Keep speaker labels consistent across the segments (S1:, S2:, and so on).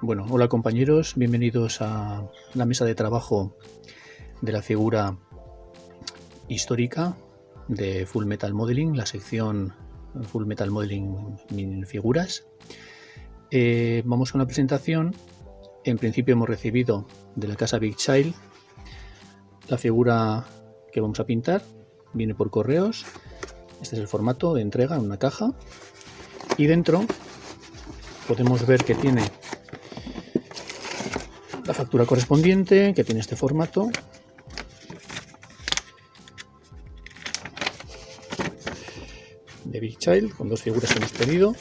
S1: Bueno, hola compañeros, bienvenidos a la mesa de trabajo de la figura histórica de Full Metal Modeling, la sección Full Metal Modeling en figuras. Vamos a una presentación. En principio hemos recibido de la casa Big Child la figura que vamos a pintar, viene por correos. Este es el formato de entrega en una caja y dentro podemos ver que tiene la factura correspondiente, que tiene este formato. De Big Child, con dos figuras que hemos pedido.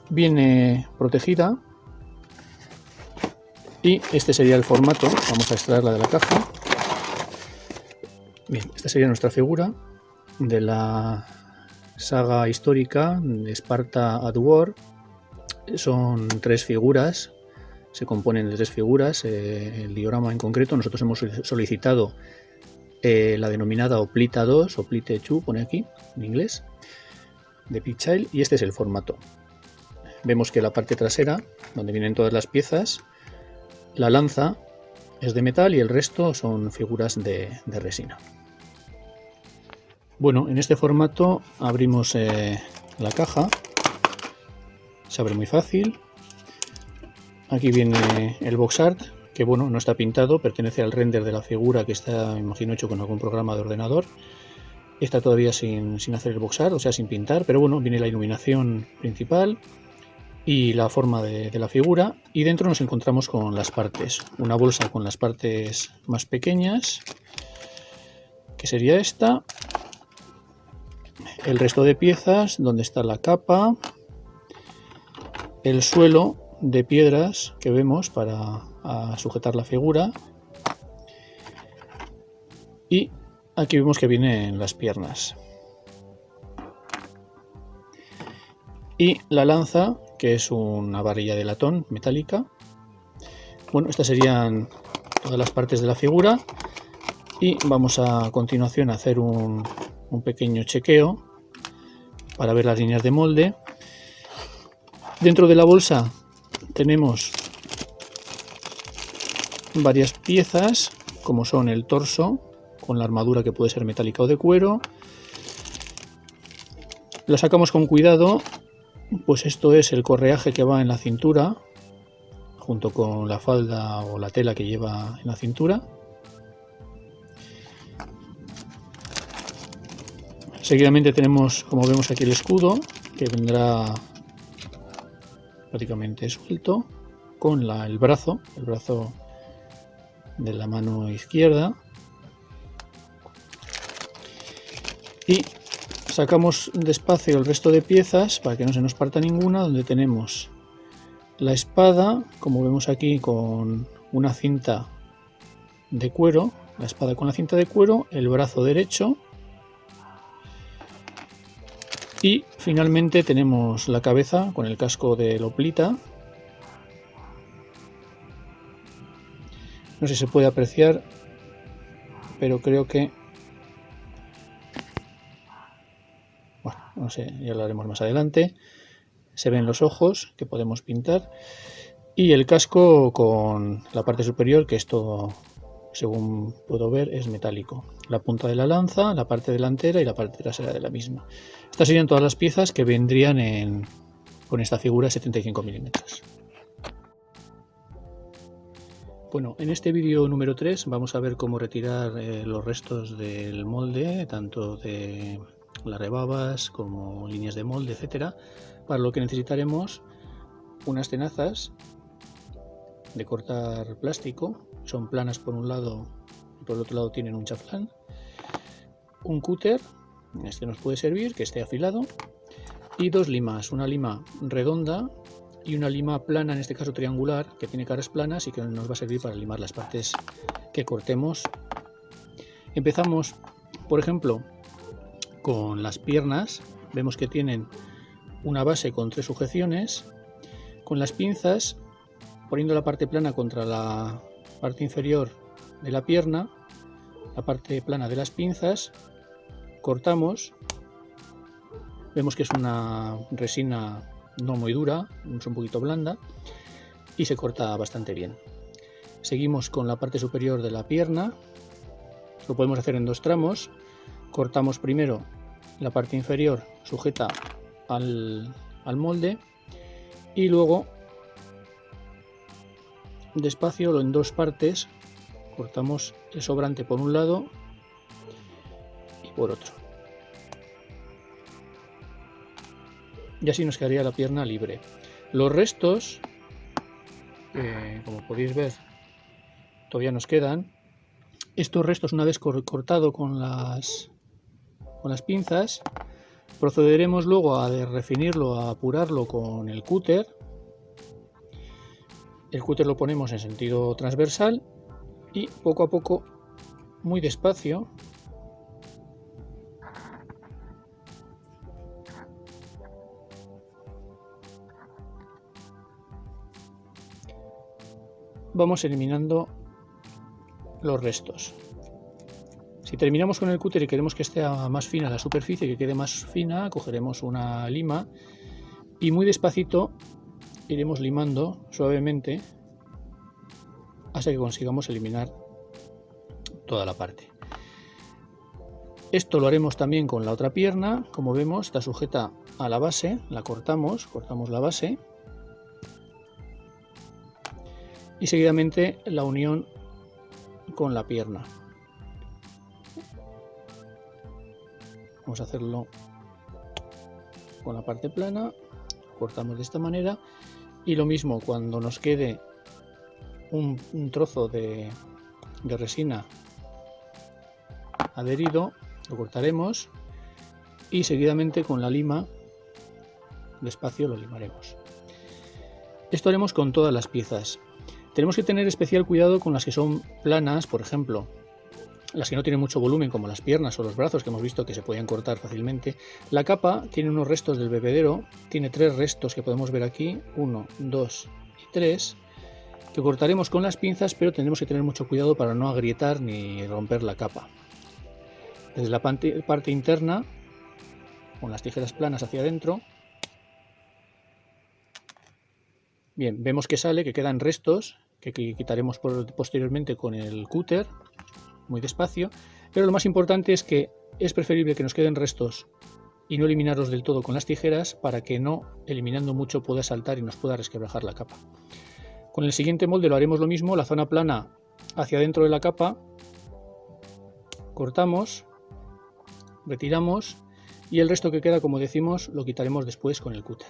S1: Viene protegida. Y este sería el formato. Vamos a extraerla de la caja. Bien, esta sería nuestra figura de la saga histórica de Sparta at War. Son tres figuras. Se componen de tres figuras. El diorama en concreto, nosotros hemos solicitado la denominada Oplita 2, Oplite 2, pone aquí en inglés, de Big Child, y este es el formato. Vemos que la parte trasera, donde vienen todas las piezas, la lanza es de metal y el resto son figuras de resina. Bueno, en este formato abrimos la caja, se abre muy fácil. Aquí viene el box art, que bueno, no está pintado, pertenece al render de la figura que está, me imagino, hecho con algún programa de ordenador. Está todavía sin hacer el box art, o sea, sin pintar, pero bueno, viene la iluminación principal y la forma de la figura, y dentro nos encontramos con las partes. Una bolsa con las partes más pequeñas, que sería esta. El resto de piezas, donde está la capa, el suelo de piedras que vemos para sujetar la figura, y aquí vemos que vienen las piernas y la lanza, que es una varilla de latón metálica. Bueno, estas serían todas las partes de la figura y vamos a continuación a hacer un pequeño chequeo para ver las líneas de molde. Dentro de la bolsa tenemos varias piezas, como son el torso con la armadura, que puede ser metálica o de cuero. La sacamos con cuidado, pues esto es el correaje que va en la cintura junto con la falda o la tela que lleva en la cintura. Seguidamente tenemos, como vemos aquí, el escudo, que vendrá prácticamente suelto, con el brazo de la mano izquierda, y sacamos despacio el resto de piezas para que no se nos parta ninguna, donde tenemos la espada, como vemos aquí, con una cinta de cuero, la espada con la cinta de cuero, el brazo derecho, y finalmente tenemos la cabeza con el casco de Oplita. No sé si se puede apreciar, pero creo que, bueno, no sé, ya lo haremos más adelante. Se ven los ojos que podemos pintar y el casco con la parte superior, que esto, según puedo ver, es metálico. La punta de la lanza, la parte delantera y la parte trasera de la misma. Estas serían todas las piezas que vendrían con esta figura 75 milímetros. Bueno, en este vídeo número 3 vamos a ver cómo retirar los restos del molde, tanto de las rebabas como líneas de molde, etcétera. Para lo que necesitaremos unas tenazas de cortar plástico, son planas por un lado y por el otro lado tienen un chaflán, un cúter, este nos puede servir, que esté afilado, y dos limas, una lima redonda y una lima plana, en este caso triangular, que tiene caras planas y que nos va a servir para limar las partes que cortemos. Empezamos, por ejemplo, con las piernas. Vemos que tienen una base con 3 sujeciones. Con las pinzas, poniendo la parte plana contra la parte inferior de la pierna, la parte plana de las pinzas, cortamos. Vemos que es una resina no muy dura, es un poquito blanda y se corta bastante bien. Seguimos con la parte superior de la pierna, lo podemos hacer en 2 tramos. Cortamos primero la parte inferior sujeta al molde y luego despacio en 2 partes cortamos el sobrante por un lado y por otro, y así nos quedaría la pierna libre. Los restos, como podéis ver, todavía nos quedan. Estos restos, una vez cortado con las pinzas, procederemos luego a refinirlo, a apurarlo con el cúter. El cúter lo ponemos en sentido transversal y poco a poco, muy despacio, vamos eliminando los restos. Si terminamos con el cúter y queremos que esté más fina la superficie, que quede más fina, cogeremos una lima y muy despacito iremos limando suavemente hasta que consigamos eliminar toda la parte. Esto lo haremos también con la otra pierna. Como vemos, está sujeta a la base, la cortamos la base y seguidamente la unión con la pierna. Vamos a hacerlo con la parte plana, cortamos de esta manera y lo mismo cuando nos quede un trozo de resina adherido, lo cortaremos y seguidamente con la lima despacio lo limaremos. Esto haremos con todas las piezas. Tenemos que tener especial cuidado con las que son planas, por ejemplo, las que no tienen mucho volumen, como las piernas o los brazos, que hemos visto que se pueden cortar fácilmente. La capa tiene unos restos del bebedero, tiene 3 restos que podemos ver aquí, 1, 2 y 3, que cortaremos con las pinzas, pero tendremos que tener mucho cuidado para no agrietar ni romper la capa. Desde la parte interna, con las tijeras planas hacia adentro, bien, vemos que sale, que quedan restos, que quitaremos posteriormente con el cúter, muy despacio, pero lo más importante es que es preferible que nos queden restos y no eliminarlos del todo con las tijeras, para que no, eliminando mucho, pueda saltar y nos pueda resquebrajar la capa. Con el siguiente molde lo haremos lo mismo, la zona plana hacia dentro de la capa, cortamos, retiramos y el resto que queda, como decimos, lo quitaremos después con el cúter.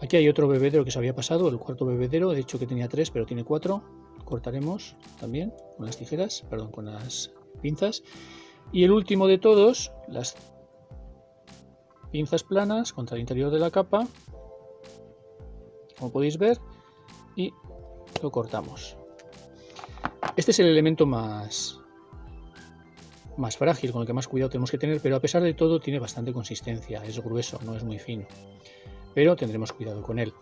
S1: Aquí hay otro bebedero que se había pasado, el cuarto bebedero, de hecho que tenía 3 pero tiene 4, cortaremos también con las tijeras, perdón, con las pinzas. Y el último de todos, las pinzas planas contra el interior de la capa, como podéis ver, y lo cortamos. Este es el elemento más frágil, con el que más cuidado tenemos que tener, pero a pesar de todo tiene bastante consistencia, es grueso, no es muy fino, pero tendremos cuidado con él.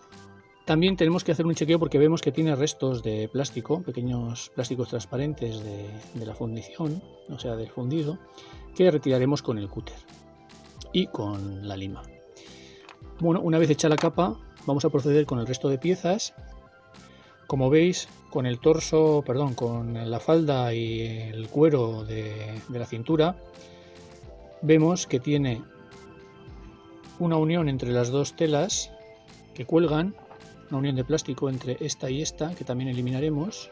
S1: También tenemos que hacer un chequeo porque vemos que tiene restos de plástico, pequeños plásticos transparentes de la fundición, o sea, del fundido, que retiraremos con el cúter y con la lima. Bueno, una vez hecha la capa, vamos a proceder con el resto de piezas. Como veis, con el torso, perdón, con la falda y el cuero de la cintura, vemos que tiene una unión entre las 2 telas que cuelgan, una unión de plástico entre esta y esta, que también eliminaremos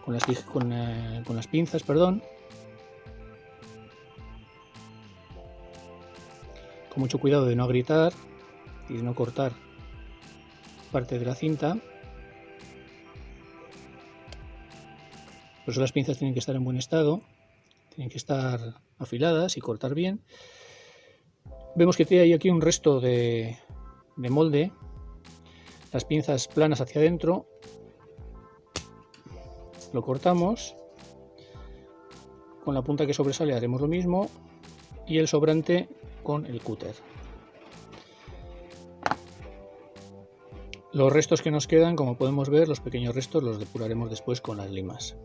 S1: con las pinzas, perdón. Con mucho cuidado de no agrietar y de no cortar parte de la cinta. Por eso las pinzas tienen que estar en buen estado, tienen que estar afiladas y cortar bien. Vemos que hay aquí un resto de molde, las pinzas planas hacia adentro, lo cortamos, con la punta que sobresale haremos lo mismo y el sobrante con el cúter. Los restos que nos quedan, como podemos ver, los pequeños restos los depuraremos después con las limas.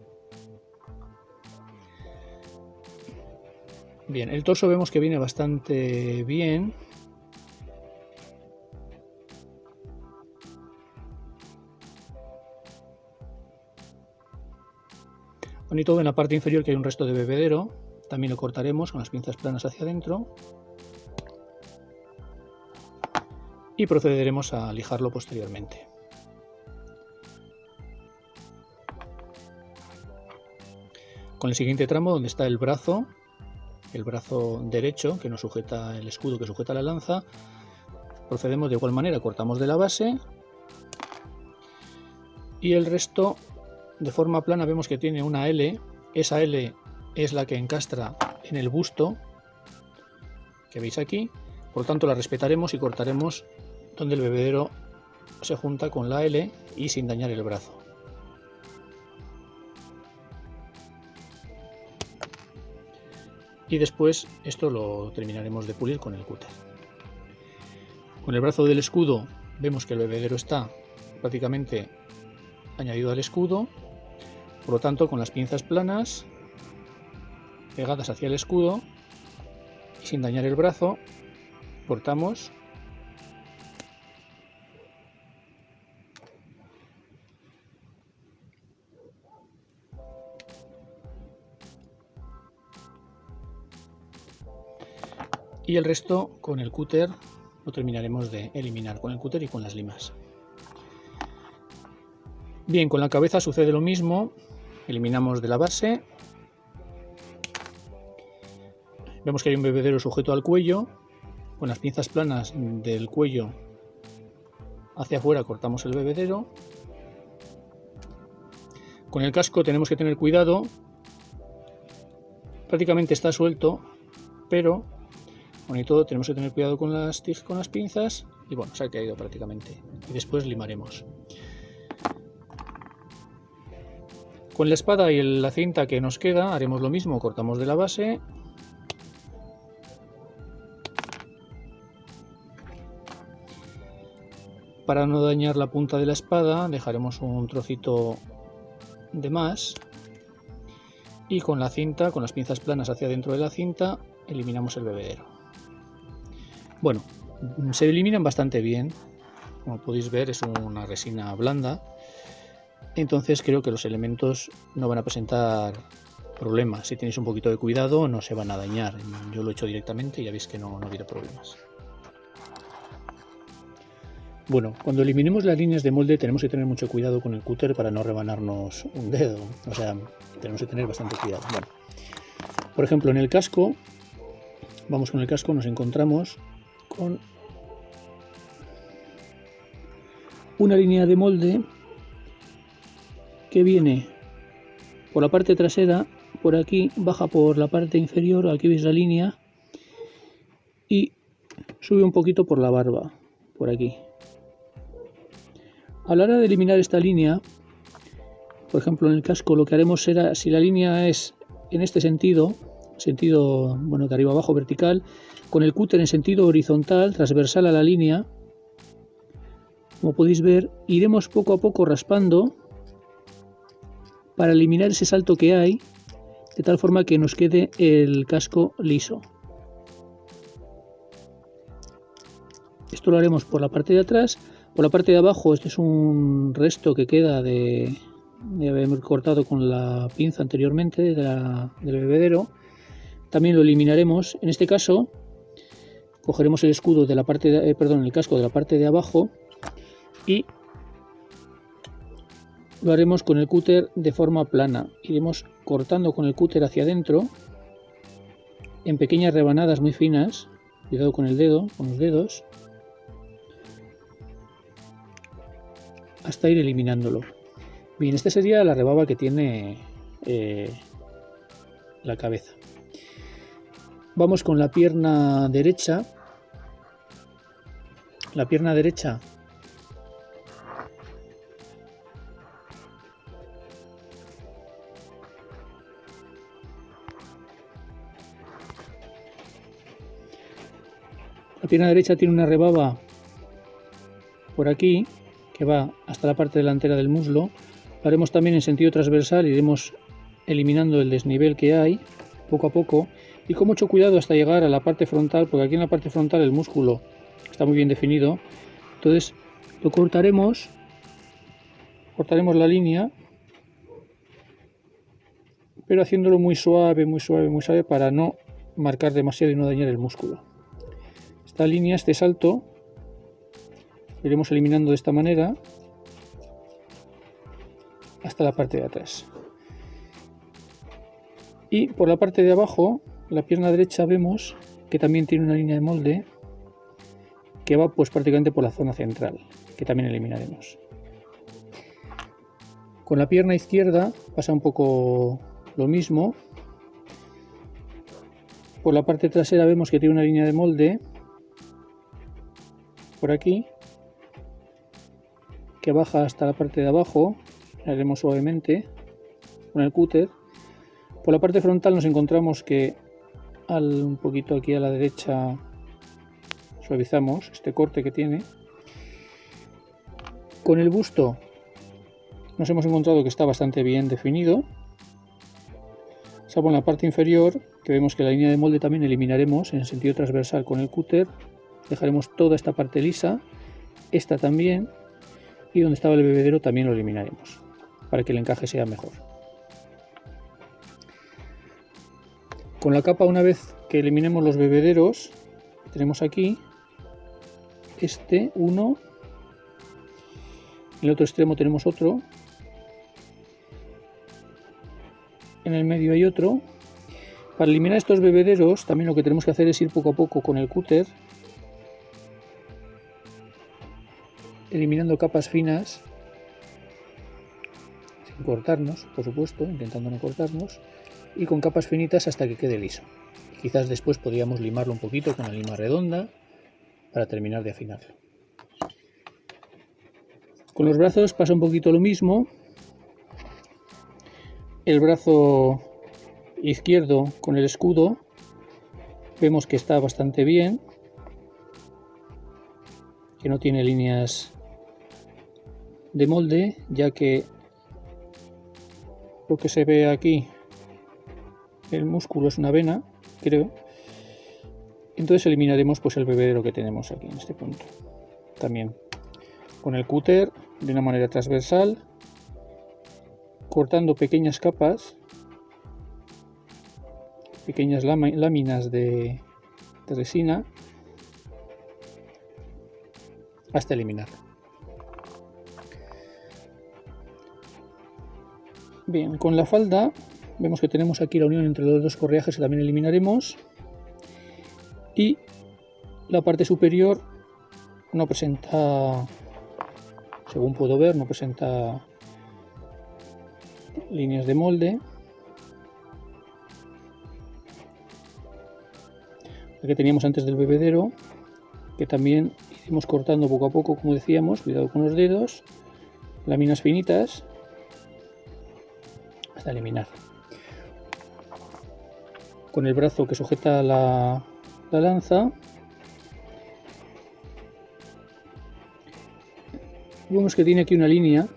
S1: Bien, el torso vemos que viene bastante bien. Y todo en la parte inferior, que hay un resto de bebedero, también lo cortaremos con las pinzas planas hacia adentro y procederemos a lijarlo posteriormente. Con el siguiente tramo, donde está el brazo derecho que nos sujeta el escudo, que sujeta la lanza, procedemos de igual manera, cortamos de la base y el resto de forma plana vemos que tiene una L. Esa L es la que encastra en el busto que veis aquí, por lo tanto la respetaremos y cortaremos donde el bebedero se junta con la L y sin dañar el brazo. Y después esto lo terminaremos de pulir con el cúter. Con el brazo del escudo vemos que el bebedero está prácticamente añadido al escudo, por lo tanto con las pinzas planas pegadas hacia el escudo y sin dañar el brazo cortamos y el resto con el cúter lo terminaremos de eliminar con el cúter y con las limas. Bien, con la cabeza sucede lo mismo, eliminamos de la base, vemos que hay un bebedero sujeto al cuello, con las pinzas planas del cuello hacia afuera cortamos el bebedero. Con el casco tenemos que tener cuidado, prácticamente está suelto, pero con y todo tenemos que tener cuidado con las pinzas y bueno, se ha caído prácticamente y después limaremos. Con la espada y la cinta que nos queda haremos lo mismo, cortamos de la base para no dañar la punta de la espada dejaremos un trocito de más y con la cinta, con las pinzas planas hacia dentro de la cinta, eliminamos el bebedero. Bueno, se eliminan bastante bien, como podéis ver es una resina blanda, entonces creo que los elementos no van a presentar problemas. Si tenéis un poquito de cuidado no se van a dañar. Yo lo he hecho directamente y ya veis que no hubiera problemas. Bueno, cuando eliminemos las líneas de molde tenemos que tener mucho cuidado con el cúter para no rebanarnos un dedo, o sea, tenemos que tener bastante cuidado. Bueno, por ejemplo, en el casco, vamos con el casco, nos encontramos con una línea de molde que viene por la parte trasera, por aquí, baja por la parte inferior, aquí veis la línea, y sube un poquito por la barba, por aquí. A la hora de eliminar esta línea, por ejemplo en el casco lo que haremos será, si la línea es en este sentido bueno, de arriba abajo vertical, con el cúter en sentido horizontal, transversal a la línea, como podéis ver, iremos poco a poco raspando para eliminar ese salto que hay, de tal forma que nos quede el casco liso. Esto lo haremos por la parte de atrás. Por la parte de abajo, este es un resto que queda de haber cortado con la pinza anteriormente del bebedero. También lo eliminaremos. En este caso, cogeremos el escudo de la parte el casco de la parte de abajo y lo haremos con el cúter de forma plana. Iremos cortando con el cúter hacia adentro en pequeñas rebanadas muy finas. Cuidado con el dedo, con los dedos, hasta ir eliminándolo. Bien, esta sería la rebaba que tiene la cabeza. Vamos con la pierna derecha. La pierna derecha tiene una rebaba por aquí que va hasta la parte delantera del muslo. Lo haremos también en sentido transversal, iremos eliminando el desnivel que hay poco a poco y con mucho cuidado hasta llegar a la parte frontal, porque aquí en la parte frontal el músculo está muy bien definido. Entonces lo cortaremos la línea pero haciéndolo muy suave, muy suave, muy suave para no marcar demasiado y no dañar el músculo. Esta línea, este salto, lo iremos eliminando de esta manera hasta la parte de atrás. Y por la parte de abajo, la pierna derecha, vemos que también tiene una línea de molde que va pues prácticamente por la zona central, que también eliminaremos. Con la pierna izquierda pasa un poco lo mismo. Por la parte trasera vemos que tiene una línea de molde por aquí que baja hasta la parte de abajo. La haremos suavemente con el cúter. Por la parte frontal nos encontramos que un poquito aquí a la derecha suavizamos este corte que tiene. Con el busto nos hemos encontrado que está bastante bien definido, salvo en la parte inferior, que vemos que la línea de molde también eliminaremos en sentido transversal con el cúter. Dejaremos toda esta parte lisa, esta también, y donde estaba el bebedero también lo eliminaremos para que el encaje sea mejor. Con la capa, una vez que eliminemos los bebederos, tenemos aquí uno, en el otro extremo tenemos otro, en el medio hay otro. Para eliminar estos bebederos también lo que tenemos que hacer es ir poco a poco con el cúter, eliminando capas finas, sin cortarnos, por supuesto, intentando no cortarnos, y con capas finitas hasta que quede liso. Quizás después podríamos limarlo un poquito con la lima redonda para terminar de afinarlo. Con los brazos pasa un poquito lo mismo. El brazo izquierdo con el escudo vemos que está bastante bien, que no tiene líneas de molde, ya que lo que se ve aquí, el músculo es una vena, creo. Entonces eliminaremos pues el bebedero que tenemos aquí en este punto. También con el cúter de una manera transversal, cortando pequeñas capas, pequeñas láminas de resina hasta eliminarlo. Bien, con la falda vemos que tenemos aquí la unión entre los dos correajes que también eliminaremos, y la parte superior no presenta, según puedo ver, no presenta líneas de molde. La que teníamos antes del bebedero, que también iremos cortando poco a poco, como decíamos, cuidado con los dedos, láminas finitas hasta eliminar. Con el brazo que sujeta la lanza, vemos que tiene aquí una línea,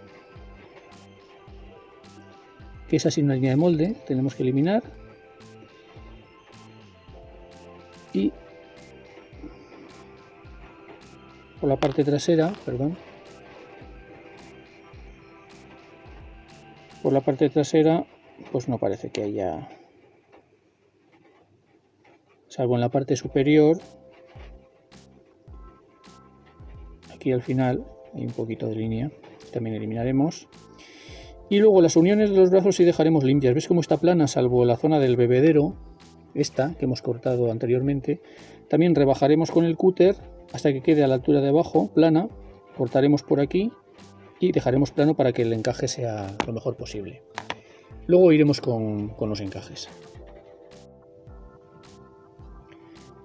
S1: que es así una línea de molde, tenemos que eliminar. Y por la parte trasera, por la parte trasera pues no parece que haya, salvo en la parte superior, aquí al final hay un poquito de línea, también eliminaremos. Y luego las uniones de los brazos sí dejaremos limpias. ¿Ves cómo está plana, salvo la zona del bebedero, esta que hemos cortado anteriormente? También rebajaremos con el cúter hasta que quede a la altura de abajo, plana. Cortaremos por aquí y dejaremos plano para que el encaje sea lo mejor posible. Luego iremos con los encajes.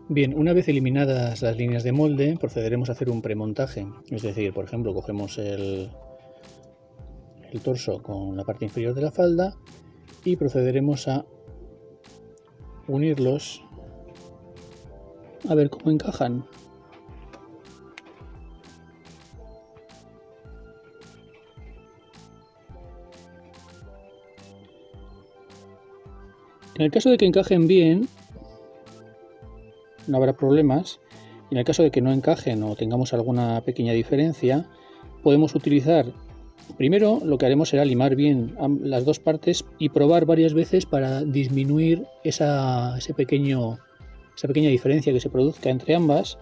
S1: Bien, una vez eliminadas las líneas de molde, procederemos a hacer un premontaje. Es decir, por ejemplo, cogemos el torso con la parte inferior de la falda y procederemos a unirlos a ver cómo encajan. En el caso de que encajen bien, no habrá problemas. En el caso de que no encajen o tengamos alguna pequeña diferencia, podemos utilizar Primero lo que haremos será limar bien las dos partes y probar varias veces para disminuir esa pequeña diferencia que se produzca entre ambas.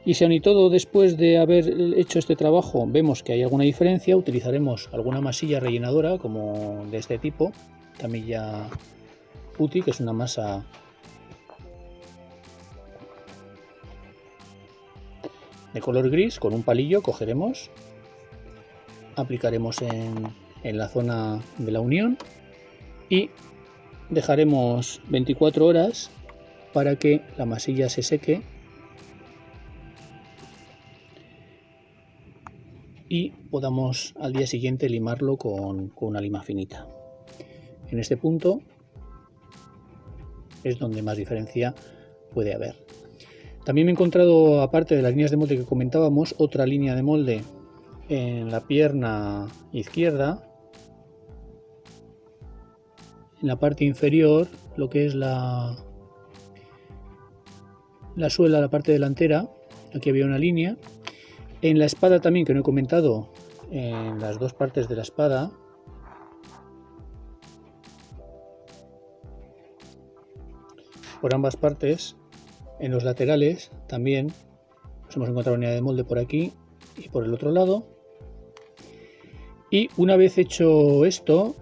S1: Y si aun y todo, después de haber hecho este trabajo, vemos que hay alguna diferencia, utilizaremos alguna masilla rellenadora como de este tipo, Tamilla Putty, que es una masa de color gris. Con un palillo cogeremos, aplicaremos en la zona de la unión y dejaremos 24 horas para que la masilla se seque y podamos al día siguiente limarlo con una lima finita. En este punto es donde más diferencia puede haber. También me he encontrado, aparte de las líneas de molde que comentábamos, otra línea de molde en la pierna izquierda, en la parte inferior, lo que es la suela, la parte delantera. Aquí había una línea. En la espada también, que no he comentado, en las dos partes de la espada, por ambas partes, en los laterales también nos hemos encontrado una línea de molde por aquí y por el otro lado. Y una vez hecho esto,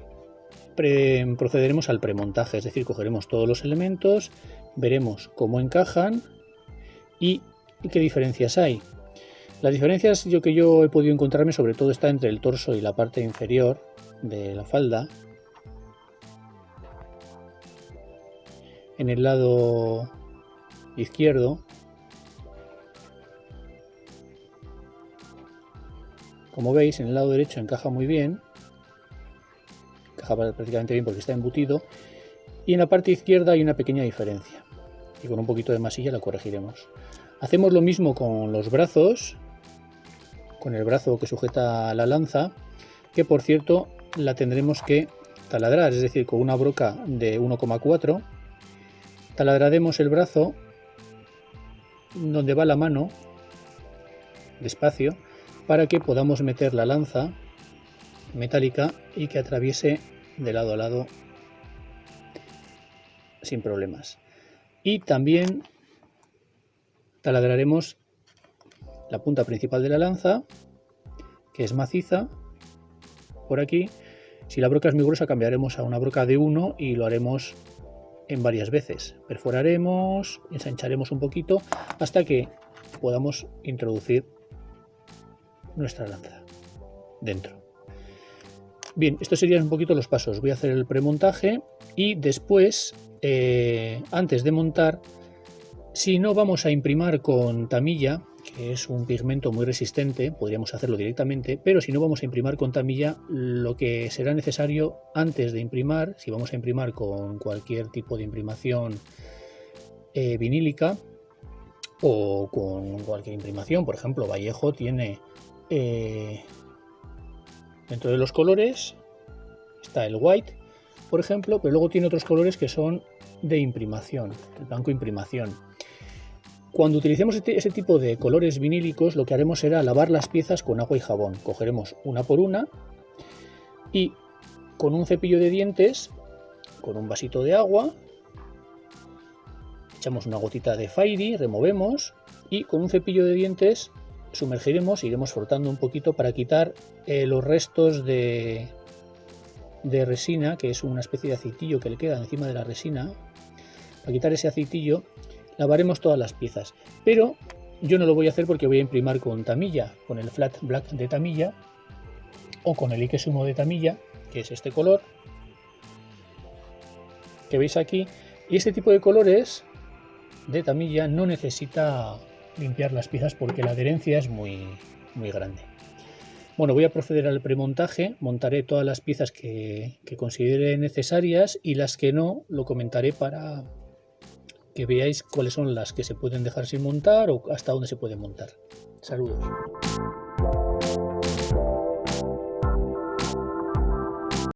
S1: procederemos al premontaje, es decir, cogeremos todos los elementos, veremos cómo encajan y qué diferencias hay. Las diferencias que yo he podido encontrarme sobre todo está entre el torso y la parte inferior de la falda. En el lado izquierdo, como veis, en el lado derecho encaja muy bien, encaja prácticamente bien porque está embutido, y en la parte izquierda hay una pequeña diferencia y con un poquito de masilla la corregiremos. Hacemos lo mismo con los brazos, con el brazo que sujeta la lanza, que por cierto la tendremos que taladrar, es decir, con una broca de 1,4 taladraremos el brazo donde va la mano despacio para que podamos meter la lanza metálica y que atraviese de lado a lado sin problemas. Y también taladraremos la punta principal de la lanza, que es maciza, por aquí. Si la broca es muy gruesa, cambiaremos a una broca de 1 y lo haremos en varias veces. Perforaremos, ensancharemos un poquito hasta que podamos introducir nuestra lanza dentro. Bien, estos serían un poquito los pasos. Voy a hacer el premontaje y después, antes de montar, si no vamos a imprimar con tamilla, que es un pigmento muy resistente, podríamos hacerlo directamente, pero si no vamos a imprimir con tamilla, lo que será necesario antes de imprimir, si vamos a imprimir con cualquier tipo de imprimación vinílica o con cualquier imprimación, por ejemplo, Vallejo tiene dentro de los colores está el white, por ejemplo, pero luego tiene otros colores que son de imprimación, el blanco imprimación. Cuando utilicemos ese tipo de colores vinílicos, lo que haremos será lavar las piezas con agua y jabón. Cogeremos una por una y con un cepillo de dientes, con un vasito de agua, echamos una gotita de Fairy, removemos y con un cepillo de dientes sumergiremos, iremos frotando un poquito para quitar los restos de resina, que es una especie de aceitillo que le queda encima de la resina. Para quitar ese aceitillo lavaremos todas las piezas, pero yo no lo voy a hacer porque voy a imprimir con tamilla, con el flat black de tamilla o con el X1 de tamilla, que es este color que veis aquí. Y este tipo de colores de tamilla no necesita limpiar las piezas porque la adherencia es muy grande. Bueno, voy a proceder al premontaje, montaré todas las piezas que considere necesarias y las que no lo comentaré para que veáis cuáles son las que se pueden dejar sin montar o hasta dónde se puede montar. Saludos.